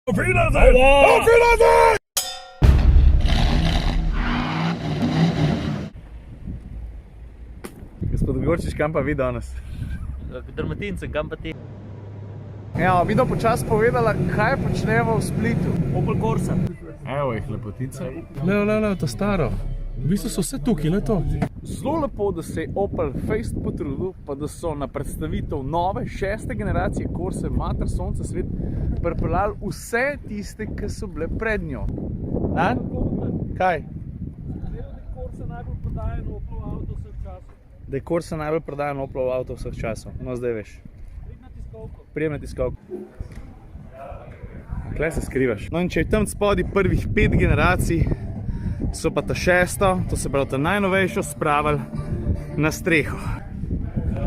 Auf Wiedersehen! Auf Wiedersehen! Gospod Gorčič, kam pa vi danes? K Dalmatincem, kam pa ti? Ja, mi da počas povedala, kaj počnemo v Splitu. Opel Corsa. Evo jih, lepotica. Le, to staro. V bistvu so vse tukaj, le to. Zelo lepo, da se je Opel Faced potrudil, pa da so na predstavitev nove, 6. generacije Corse Mater Sonce Svet pripeljali vse tiste, ki so bile pred njo. A? Kaj? Da je Corsa najbolj prodajen Opelov avto vseh časov. No, zdaj veš. Prijem na tiskovko. Klej se skrivaš. No in če je tam spodaj prvih 5 generacij, so pa ta 6, to se pravi ta najnovejšo, spravili na streho.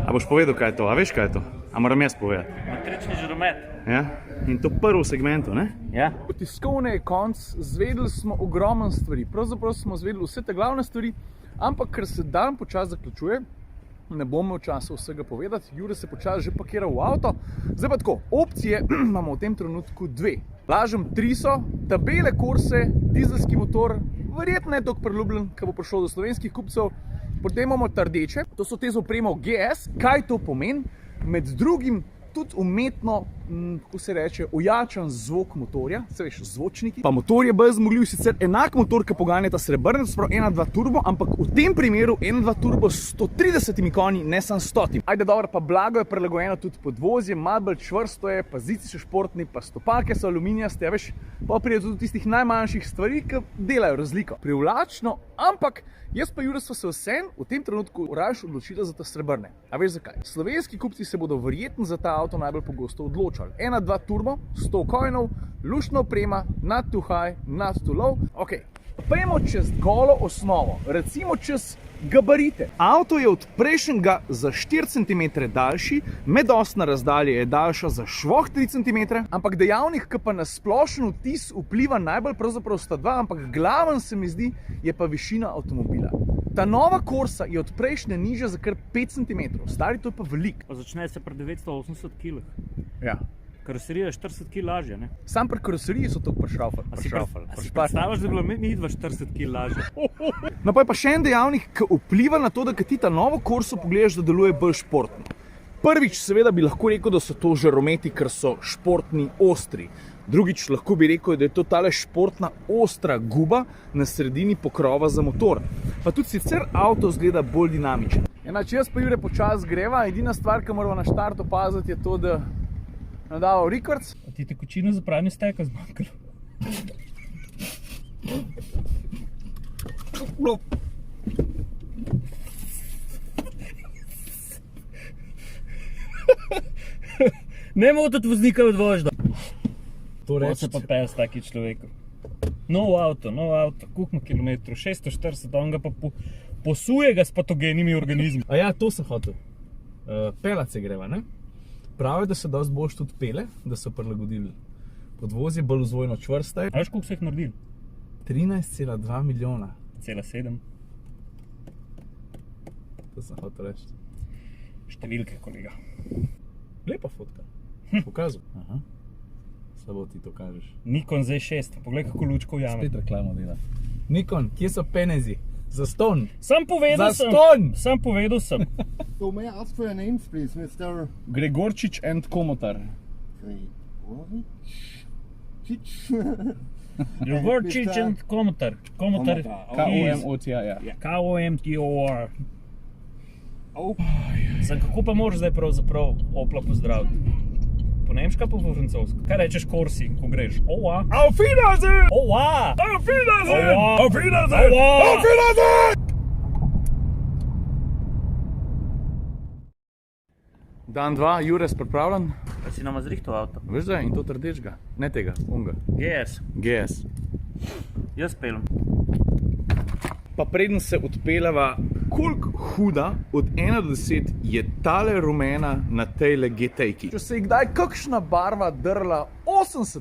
A boš povedal, kaj je to? A veš, kaj je to? A moram jaz povedati? Matrični žaromet. Ja? In to prvo v segmentu, ne? Ja. V tiskovne je konc, zvedeli smo ogromno stvari. Pravzaprav smo zvedeli vse te glavne stvari, ampak ker se dan počas zaključuje, ne bom imel časa vsega povedati. Jure se počas že pakira v avto. Zdaj pa tako, opcije imamo v tem trenutku 2. Lažem 3 so, ta bele Corse, dizelski motor, verjetno ne toliko priljubljen, ko bo prišel do slovenskih kupcev. Potem imamo ta rdeče, to so te z opremo GS. Kaj to pomeni? Med drugim tudi umetno, kako se reče, ojačan zvok motorja, se veš, zvočniki. Pa motor je bolj zmogljiv, sicer enak motor, ki poganja ta srebrni, to se pravi 1.2 turbo, ampak v tem primeru 1.2 turbo s 130 konji, ne samo 100. Ajde, dobro, pa blago je prilagojeno tudi podvozje, malo bolj čvrsto je, pa zici so športni, pa stopalke so aluminijaste, ja, veš, pa pride tudi tistih najmanjših stvari, ki delajo razliko. Privlačno, ampak jaz pa Jure sva se vseeno v tem trenutku raje odločila za ta srebrne. A veš zakaj? Slovenski kupci se bodo verjetno za ta avto najbolj pogosto odločali. 1.2 turbo, 100 konjev, luštna oprema, not too high, not too low. Ok, pojmo čez golo osnovo, recimo čez gabarite. Avto je od prejšnjega za 4 cm daljši, medosna razdalja je daljša za švoh 3 cm, ampak dejavnik, ki pa na splošen vtis vpliva najbolj pravzaprav sta 2, ampak glaven se mi zdi, je pa višina avtomobila. Ta nova Corsa je od prejšnje nižja za kar 5 cm, stari to je pa veliko. Pa začne se pri 980 kg. Ja. Karoserija je 40 kg lažja, ne? Sam pri karoseriji so to prišraufali. A si predstavljaš, da je bilo mi 40 kg lažje? No pa je pa še en dejavnik, ki vpliva na to, da ti ta novo Corso pogledaš, da deluje bolj športno. Prvič, seveda bi lahko rekel, da so to žarometi, ker so športni, ostri. Drugič, lahko bi rekel, da je to tale športna, ostra guba na sredini pokrova za motor. Pa tudi sicer avto zgleda bolj dinamičen. Če jaz pa Jure počas greva, edina stvar, ki moramo na štartu paziti, je to, da nadal rekords. A ti tekočino za pranje steka zmanjkalo? Ne motiti voznika od vožnja. To se pa pes taki človeku. Nov avto, koliko kilometrov, 640, on ga pa posuje ga s patogenimi organizmi. A ja, to sem hotel. Pelat se greva, ne? Pravi, da se dosti boljš tudi pele, da so prilagodili podvozje, bolj vzvojno čvrsta je. A veš, koliko so jih naredili? 13,2 milijona. 1,7. To sem hotel reči. Številke, kolega. Lepa fotka. Pokazal. Aha. Slabo ti to kažeš. Nikon Z6, poglej kako lučko ujame. Spet reklamo dela. Nikon, kje so penezi? Zastonj. Sam povedal sem. Zastonj! Sam povedal sem. So may I ask for your names, please, Mr. Gregorčič and Komotar. Gregorčič and Komotar. Komotar. K-O-M-O-T-A, ja. K-O-M-T-O-R. Sem kako pa moraš zdaj pravzaprav Opla pozdraviti? Po nemška, po francosko? Kaj rečeš Corsi, ko greš? Oa! Auf Wiedersehen! Oa! Auf Wiedersehen! Oa! Auf Wiedersehen! Oa! Auf Wiedersehen! Dan 2, Jure, pripravljen? Da si nama zrihtal avto. Veš da, in to rdečega. Ne tega, onga. GS. GS. Jaz pelem. Pa preden se odpeljava, koliko huda od 1 do 10 je tale rumena na tejle GT-ki? Če se je kdaj kakšna barva drla 80,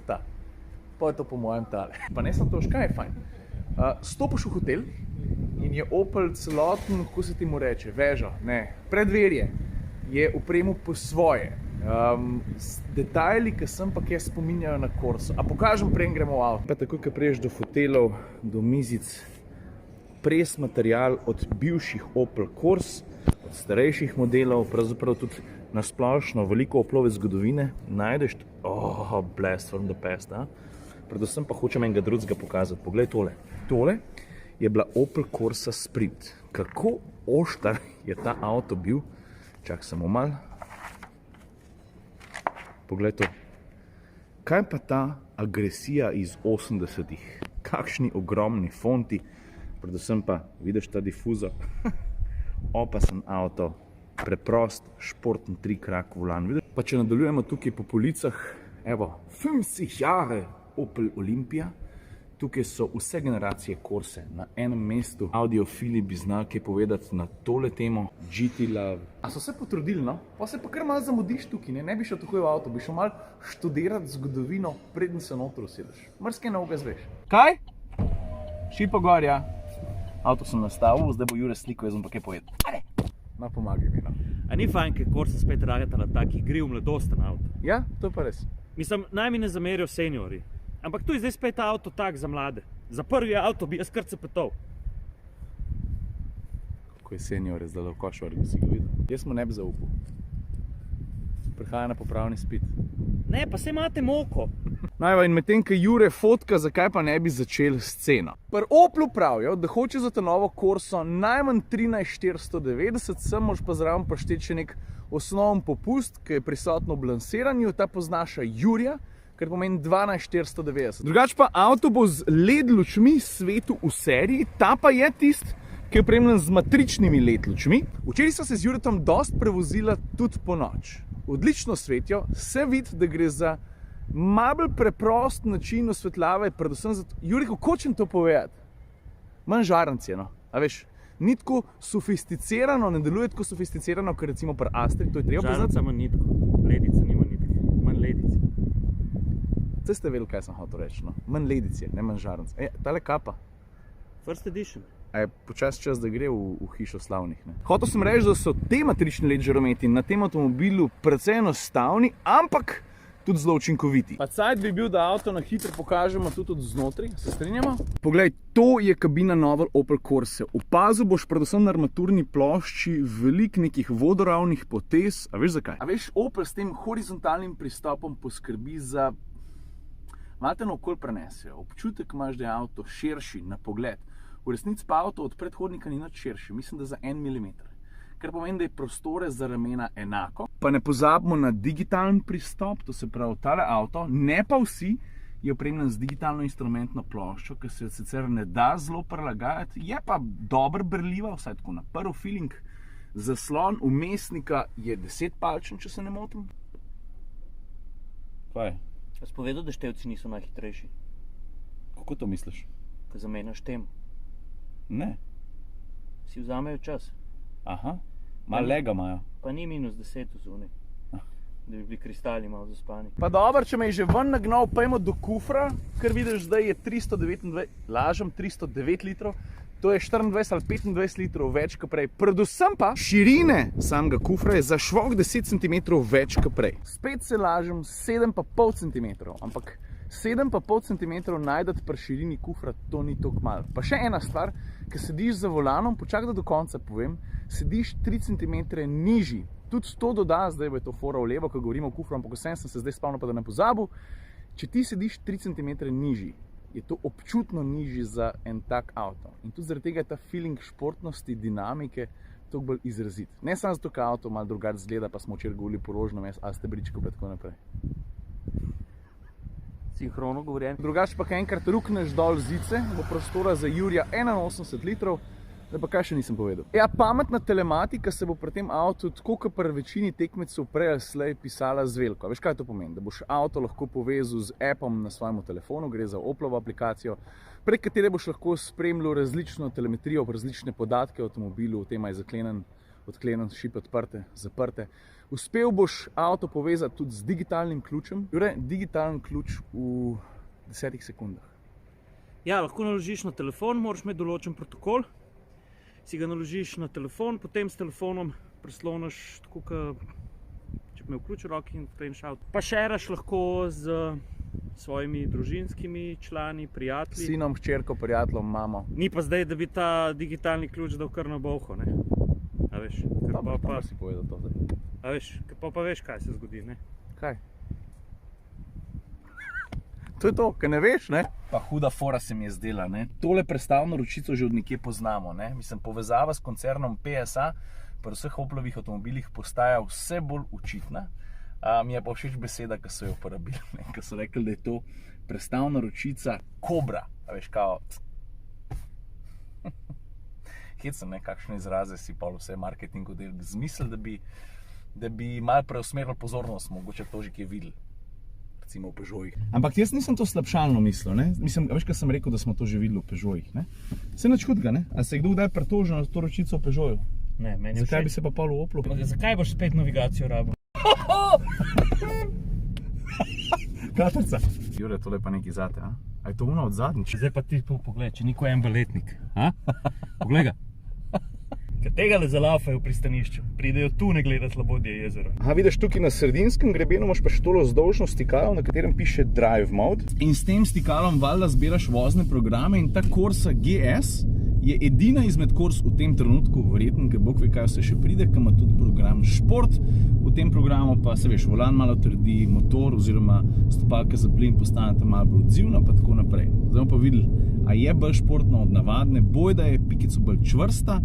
pa je to po mojem tale. Pa ne samo to, kaj je fajn. Stopiš v hotel in je Opel celoten, kako se ti mu reče, vežo, ne, predverje, je opremil po svoje. Detajli, ki sem pa kje spominjajo na Corso. A pokažem, preden gremo v avto. Pa takoj, ko priješ do fotelov, do mizic, pres material od bivših Opel Corse, od starejših modelov, pravzaprav tudi na splošno veliko Oplove zgodovine najdeš. Blast from the past, a? Predvsem pa hočem enega drugega pokazati. Poglej tole. Tole je bila Opel Corsa Sprint. Kako oštar je ta avto bil? Čak samo malo. Poglej to. Kaj pa ta agresija iz 80-ih? Kakšni ogromni fonti, predvsem pa, vidiš ta difuzor? Opasen avto, preprost, športen trikrak volan. Pa če nadaljujemo tukaj po policah, evo, 50 jahre Opel Olympia. Tukaj so vse generacije Corse na enem mestu. Audiofili bi znali kaj povedati na tole temo. GT Love. A so se potrudili, no? Pa se pa kar malo zamudiš tukaj, ne bi šel takoj v avto, bi šel malo študirati zgodovino, preden se noter usedeš. Mrske nauga zveš. Kaj? Šipo gor, ja. Avto sem nastavil, zdaj bo Jure sliko, jaz bom pa kaj povedal. Ajde! Ma pomagaj mi, no. A ni fajn, ker Corsa spet ragata na tak igriv mladosten avto? Ja, to je pa res. Mislim, naj mi ne zamerijo seniori. Ampak tu je zdaj spet avto tak za mlade. Za prvi avto bi jaz kar cepetov. Kako je senior zdaj v Košarju, si ga videl? Jaz mu ne bi zaupal. Prihaja na popravni izpit. Ne, pa se imate moko. Najva, in medtem, ko Jure fotka, zakaj pa ne bi začeli sceno? Pri Oplu pravijo, da hoče za to novo Corso najmanj 13 490, sem moraš pa zraven prišteti še nek osnoven popust, ki je prisotno v lansiranju, ta poznaša Jurija, kar pomeni 12 490. Drugače pa avto bo z LED lučmi svetu v seriji, ta pa je tist, ki je opremljen z matričnimi LED lučmi. Včeraj so se z Juretom dost prevozila tudi po noč. Odlično svetijo, se vidi, da gre za malo bolj preprost način osvetljave, predvsem zato, Jure, kako hočem to povedati? Manj žaranc je, no. A veš, ni tako sofisticirano, ne deluje tako sofisticirano, kot recimo pri Astri, to je treba poznati. Žaranca manj nitko, ledica nima nitke, manj ledice. Vse ste vedeli, kaj sem hotel reči, no. Manj ledice, ne manj žaranc. Tale kapa. First edition. A je počas čas, da gre v hišo slavnih, ne? Hotel sem reči, da so te matrični LED žarometi na tem avtomobilu precej enostavni, ampak tudi zelo učinkoviti. Pa cajt bi bil, da avto na hitro pokažemo tudi od znotraj, se strinjamo? Poglej, to je kabina nove Opel Corse. Opazil boš predvsem na armaturni plošči veliko nekih vodoravnih potez. A veš zakaj? A veš, Opel s tem horizontalnim pristopom poskrbi za malo te naokoli prenesejo. Občutek imaš, da je avto širši na pogled. V resnici pa avto od predhodnika ni nič širši, mislim, da za 1 mm. Kar pomeni, da je prostore za ramena enako. Pa ne pozabimo na digitalen pristop, to se pravi, tale avto, ne pa vsi, je opremljen z digitalno instrumentno ploščo, ki se sicer ne da zelo prilagajati, je pa dobro berljiva, vsaj tako na prvi feeling. Zaslon vmesnika je 10-palčen, če se ne motim. Kaj? Jaz povedal, da števci niso najhitrejši, Kako to misliš? ko zamenjaš tem. Ne. Si vzamejo čas, Aha, malo lega imajo. pa ni -10 vzune, da bi bili kristali malo zaspani. Pa dobro, če me je že ven nagnal, pojmo do kufra, ker vidiš, zdaj je 309 litrov, to je 24 ali 25 litrov več kot prej. Predvsem pa širine samega kufra je za švog 10 cm več kot prej. Spet se lažem, 7,5 cm, ampak 7,5 cm najdete pri širini kufra, to ni toliko malo. Pa še ena stvar, ko sediš za volanom, počakaj, da do konca povem, sediš 3 cm nižji. Tudi to doda, zdaj bo to fora v levo, ko govorimo o kufru, ampak vsem sem se zdaj spomnil, pa da ne pozabil. Če ti sediš 3 cm nižji, je to občutno nižji za en tak avto. In tudi zaradi tega je ta feeling športnosti, dinamike toliko bolj izrazit. Ne samo zato, ker avto malo drugače zgleda, pa smo včeraj govorili porožno mes, a stebričko pa tako naprej. Sinhrono govorjen. Drugače pa, kaj enkrat rukneš dol zice, bo prostora za Jurija 81 litrov, da pa kaj še nisem povedal. Ja, pametna telematika se bo pri tem avtu, tako kot pri večini tekmecev prej ali slej, pisala z veliko. Veš, kaj to pomeni? Da boš avto lahko povezal z appom na svojem telefonu, gre za Oplovo aplikacijo, prek katere boš lahko spremljal različno telemetrijo, različne podatke o avtomobilu, o tem, je zaklenen, odklenen, šipe odprte, zaprte. Uspel boš avto povezati tudi z digitalnim ključem. Jure, digitalen ključ v 10 sekundah. Ja, lahko naložiš na telefon, moraš imeti določen protokol. Si ga naložiš na telefon, potem s telefonom presloniš, tako kot če imel ključ v roki in potem šel. Pa šeraš lahko z svojimi družinskimi člani, prijatelji. Sinom, hčerko, prijateljem, mamo. Ni pa zdaj, da bi ta digitalni ključ dal kar na bolho, ne. A veš, Pa si povedal to zdaj. a veš, pa veš, kaj se zgodi, ne. Kaj? To je to, ker ne veš, ne? Pa huda fora se mi je zdela, ne? Tole prestavno ročico že od nekje poznamo, ne? Mislim, povezava s koncernom PSA pri vseh Oplovih avtomobilih postaja vse bolj očitna. Mi je pa všeč beseda, ki so jo uporabili, ne? Ker so rekli, da je to prestavna ročica Kobra, a veš, kao... Hecam, ne, kakšne izraze si pa vse marketingu del zmislil, da bi malo preusmeril pozornost, mogoče to že kje videli. Recimo v Peugeotih. Ampak jaz nisem to slabšalno mislil, ne? Mislim, veš, kaj sem rekel, da smo to že videli v Peugeotih, ne? Se nič hudega, ne? A se je kdo kdaj pritožil na to ročico v Peugeotu? Ne, meni je Zakaj bi se pa pol v Oplu? Zakaj boš spet navigacijo rabil? Katrca. Jure, tole pa nekaj zate, a? A je to ono od zadnjič? Zdaj pa ti pogled, če niko en baletnik. Poglej ga. Ker tega le zalafajo v pristanišču, pridejo tu ne gledat Labodje jezero. Aha, vidiš, tukaj na sredinskem grebenu imaš pa še tole vzdolžno stikalo, na katerem piše Drive Mode. In s tem stikalom valjda zbiraš vozne programe in ta Corsa GS je edina izmed Kors v tem trenutku, verjetno, ker bog ve, kaj vse še pride, ki ima tudi program Šport. V tem programu pa, se veš, volan malo trdi, motor oziroma stopalka za plin postaneta malo bolj odzivna, pa tako naprej. Zdaj bomo pa videli, a je bolj športna od navadne, bojda je pikico bolj čvrsta,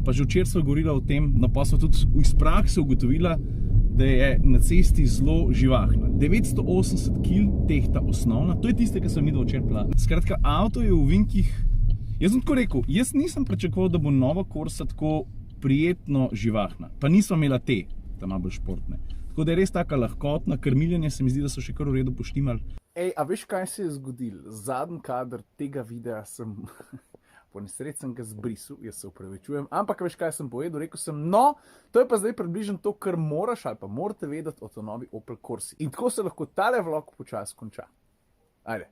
pa že včeraj sva govorila o tem, no pa sva tudi iz prakse ugotovila, da je na cesti zelo živahna. 980 kg tehta osnovna, to je tiste, ki sem videl včeraj plat. Skratka, avto je v vinkih. Jaz sem tako rekel, jaz nisem pričakoval, da bo nova Corsa tako prijetno živahna. Pa nisva imela te, tam bolj športne. Tako da je res taka lahkotna, krmiljenje se mi zdi, da so še kar v redu poštimali. Ej, a veš, kaj se je zgodilo? Zadnji kader tega videa sem, po nesreči sem ga zbrisal, jaz se upravičujem, ampak veš, kaj sem povedal? Rekel sem, no, to je pa zdaj približno to, kar moraš ali pa morate vedeti o to novi Opel Corsi. In tako se lahko tale vlog počasi konča. Ajde.